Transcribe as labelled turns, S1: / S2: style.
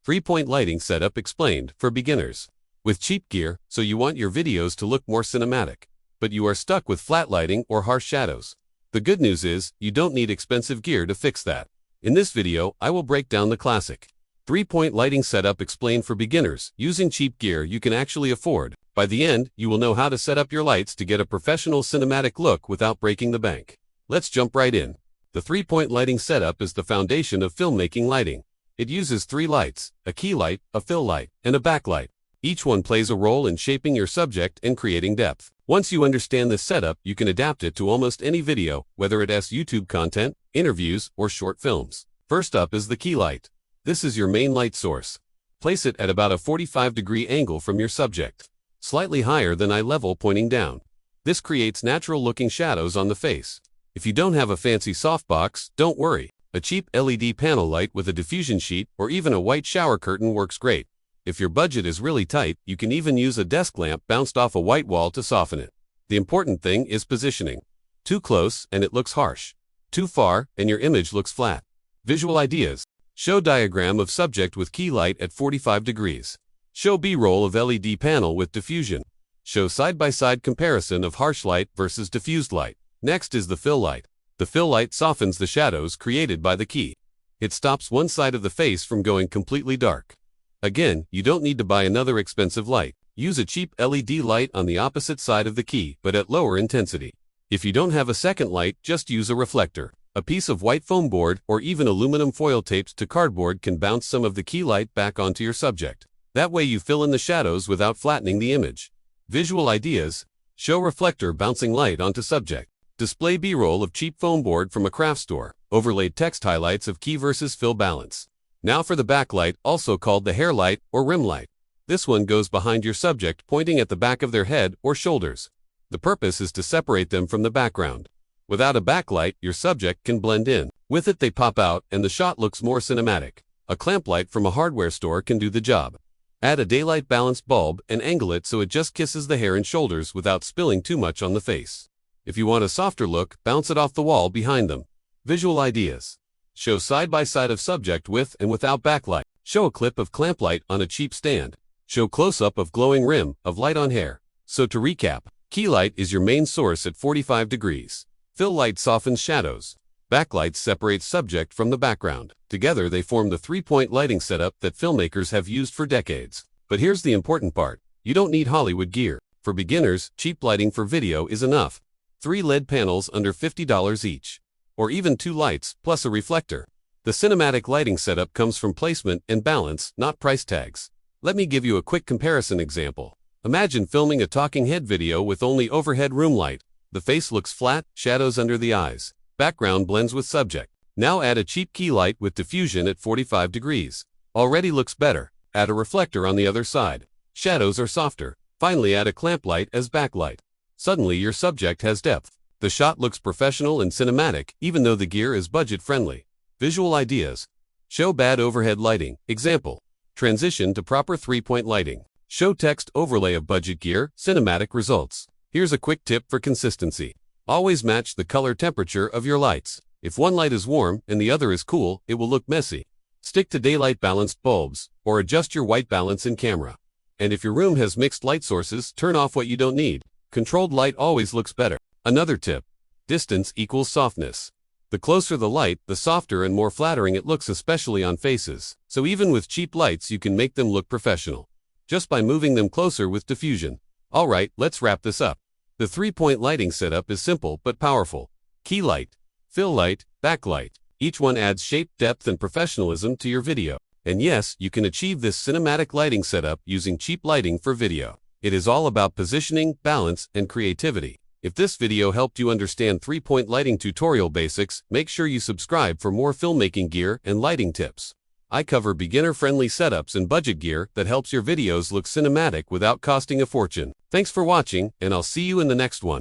S1: 3-point lighting setup explained for beginners. With cheap gear, so you want your videos to look more cinematic, but you are stuck with flat lighting or harsh shadows. The good news is, you don't need expensive gear to fix that. In this video, I will break down the classic 3-point lighting setup explained for beginners using cheap gear you can actually afford. By the end, you will know how to set up your lights to get a professional cinematic look without breaking the bank. Let's jump right in. The 3-point lighting setup is the foundation of filmmaking lighting. It uses 3 lights, a key light, a fill light, and a backlight. Each one plays a role in shaping your subject and creating depth. Once you understand this setup, you can adapt it to almost any video, whether it is YouTube content, interviews, or short films. First up is the key light. This is your main light source. Place it at about a 45-degree angle from your subject, slightly higher than eye level pointing down. This creates natural-looking shadows on the face. If you don't have a fancy softbox, don't worry. A cheap LED panel light with a diffusion sheet or even a white shower curtain works great. If your budget is really tight, you can even use a desk lamp bounced off a white wall to soften it. The important thing is positioning. Too close and it looks harsh. Too far and your image looks flat. Visual ideas. Show diagram of subject with key light at 45 degrees. Show B-roll of LED panel with diffusion. Show side-by-side comparison of harsh light versus diffused light. Next is the fill light. The fill light softens the shadows created by the key. It stops one side of the face from going completely dark. Again, you don't need to buy another expensive light. Use a cheap LED light on the opposite side of the key, but at lower intensity. If you don't have a second light, just use a reflector. A piece of white foam board or even aluminum foil taped to cardboard can bounce some of the key light back onto your subject. That way you fill in the shadows without flattening the image. Visual ideas. Show reflector bouncing light onto subject. Display B-roll of cheap foam board from a craft store. Overlaid text highlights of key versus fill balance. Now for the backlight, also called the hair light or rim light. This one goes behind your subject, pointing at the back of their head or shoulders. The purpose is to separate them from the background. Without a backlight, your subject can blend in. With it they pop out and the shot looks more cinematic. A clamp light from a hardware store can do the job. Add a daylight balanced bulb and angle it so it just kisses the hair and shoulders without spilling too much on the face. If you want a softer look, bounce it off the wall behind them. Visual ideas. Show side-by-side of subject with and without backlight. Show a clip of clamp light on a cheap stand. Show close-up of glowing rim of light on hair. So to recap, key light is your main source at 45 degrees. Fill light softens shadows. Backlight separates subject from the background. Together they form the 3-point lighting setup that filmmakers have used for decades. But here's the important part. You don't need Hollywood gear. For beginners, cheap lighting for video is enough. 3 LED panels under $50 each. Or even 2 lights, plus a reflector. The cinematic lighting setup comes from placement and balance, not price tags. Let me give you a quick comparison example. Imagine filming a talking head video with only overhead room light. The face looks flat, shadows under the eyes. Background blends with subject. Now add a cheap key light with diffusion at 45 degrees. Already looks better. Add a reflector on the other side. Shadows are softer. Finally add a clamp light as backlight. Suddenly your subject has depth. The shot looks professional and cinematic, even though the gear is budget-friendly. Visual ideas. Show bad overhead lighting. Example. Transition to proper 3-point lighting. Show text overlay of budget gear, cinematic results. Here's a quick tip for consistency. Always match the color temperature of your lights. If one light is warm and the other is cool, it will look messy. Stick to daylight balanced bulbs, or adjust your white balance in camera. And if your room has mixed light sources, turn off what you don't need. Controlled light always looks better. Another tip. Distance equals softness. The closer the light, the softer and more flattering it looks, especially on faces. So even with cheap lights you can make them look professional. Just by moving them closer with diffusion. Alright, let's wrap this up. The 3-point lighting setup is simple but powerful. Key light, fill light, backlight. Each one adds shape, depth, and professionalism to your video. And yes, you can achieve this cinematic lighting setup using cheap lighting for video. It is all about positioning, balance, and creativity. If this video helped you understand 3-point lighting tutorial basics, make sure you subscribe for more filmmaking gear and lighting tips. I cover beginner-friendly setups and budget gear that helps your videos look cinematic without costing a fortune. Thanks for watching, and I'll see you in the next one.